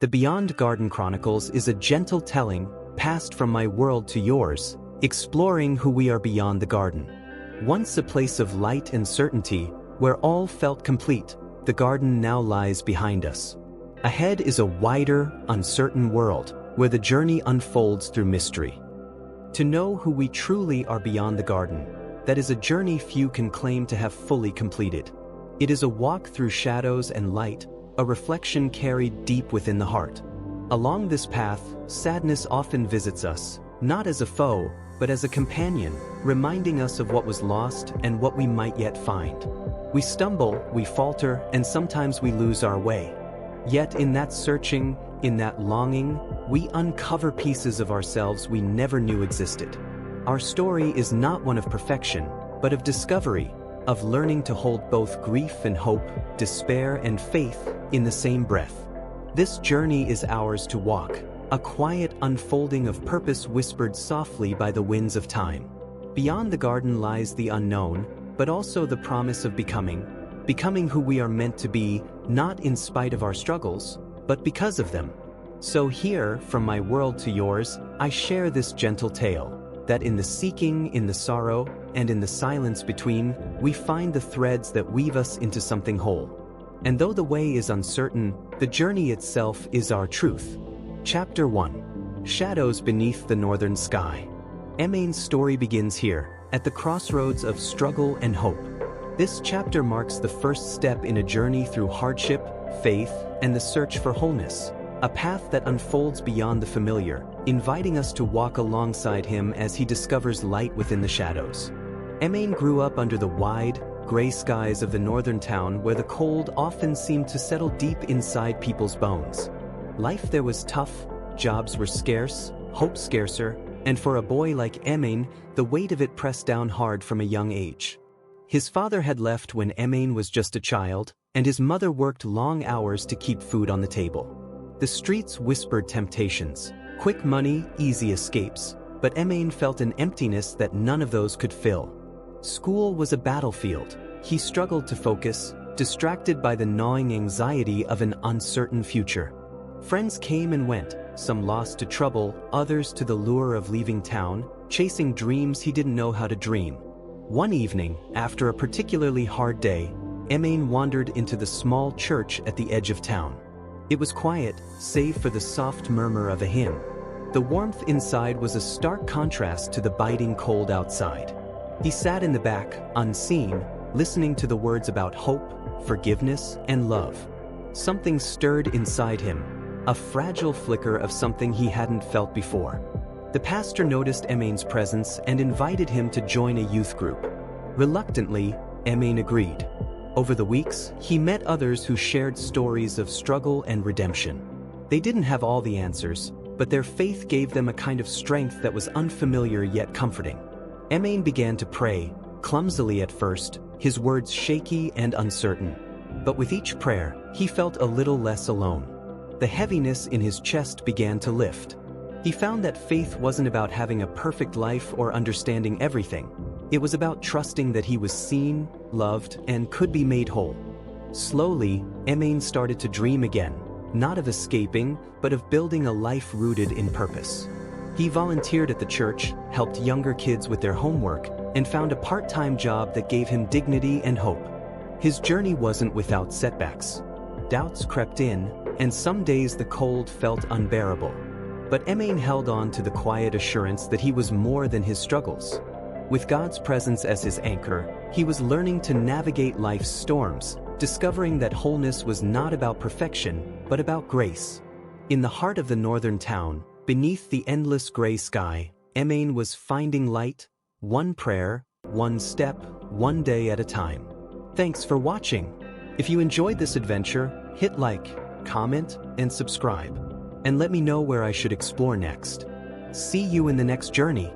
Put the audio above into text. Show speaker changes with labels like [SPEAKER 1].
[SPEAKER 1] The Beyond Garden Chronicles is a gentle telling, passed from my world to yours, exploring who we are beyond the garden. Once a place of light and certainty, where all felt complete, the garden now lies behind us. Ahead is a wider, uncertain world, where the journey unfolds through mystery. To know who we truly are beyond the garden, that is a journey few can claim to have fully completed. It is a walk through shadows and light, a reflection carried deep within the heart. Along this path, sadness often visits us, not as a foe, but as a companion, reminding us of what was lost and what we might yet find. We stumble, we falter, and sometimes we lose our way. Yet in that searching, in that longing, we uncover pieces of ourselves we never knew existed. Our story is not one of perfection, but of discovery, of learning to hold both grief and hope, despair and faith, in the same breath. This journey is ours to walk, a quiet unfolding of purpose whispered softly by the winds of time. Beyond the garden lies the unknown, but also the promise of becoming who we are meant to be, not in spite of our struggles, but because of them. So here, from my world to yours, I share this gentle tale, that in the seeking, in the sorrow, and in the silence between, we find the threads that weave us into something whole. And though the way is uncertain, the journey itself is our truth. Chapter 1. Shadows Beneath the Northern Sky. Enemain's story begins here, at the crossroads of struggle and hope. This chapter marks the first step in a journey through hardship, faith, and the search for wholeness. A path that unfolds beyond the familiar, inviting us to walk alongside him as he discovers light within the shadows. Enemain grew up under the wide, gray skies of the northern town where the cold often seemed to settle deep inside people's bones. Life there was tough, jobs were scarce, hope scarcer, and for a boy like Enemain, the weight of it pressed down hard from a young age. His father had left when Enemain was just a child, and his mother worked long hours to keep food on the table. The streets whispered temptations, quick money, easy escapes, but Enemain felt an emptiness that none of those could fill. School was a battlefield. He struggled to focus, distracted by the gnawing anxiety of an uncertain future. Friends came and went, some lost to trouble, others to the lure of leaving town, chasing dreams he didn't know how to dream. One evening, after a particularly hard day, Enemain wandered into the small church at the edge of town. It was quiet, save for the soft murmur of a hymn. The warmth inside was a stark contrast to the biting cold outside. He sat in the back, unseen, listening to the words about hope, forgiveness, and love. Something stirred inside him, a fragile flicker of something he hadn't felt before. The pastor noticed Enemain's presence and invited him to join a youth group. Reluctantly, Enemain agreed. Over the weeks, he met others who shared stories of struggle and redemption. They didn't have all the answers, but their faith gave them a kind of strength that was unfamiliar yet comforting. Enemain began to pray, clumsily at first, his words shaky and uncertain. But with each prayer, he felt a little less alone. The heaviness in his chest began to lift. He found that faith wasn't about having a perfect life or understanding everything. It was about trusting that he was seen, loved, and could be made whole. Slowly, Enemain started to dream again, not of escaping, but of building a life rooted in purpose. He volunteered at the church, helped younger kids with their homework, and found a part-time job that gave him dignity and hope. His journey wasn't without setbacks. Doubts crept in, and some days the cold felt unbearable. But Enemain held on to the quiet assurance that he was more than his struggles. With God's presence as his anchor, he was learning to navigate life's storms, discovering that wholeness was not about perfection, but about grace. In the heart of the northern town, beneath the endless gray sky, Enemain was finding light, one prayer, one step, one day at a time. Thanks for watching. If you enjoyed this adventure, hit like, comment, and subscribe. And let me know where I should explore next. See you in the next journey.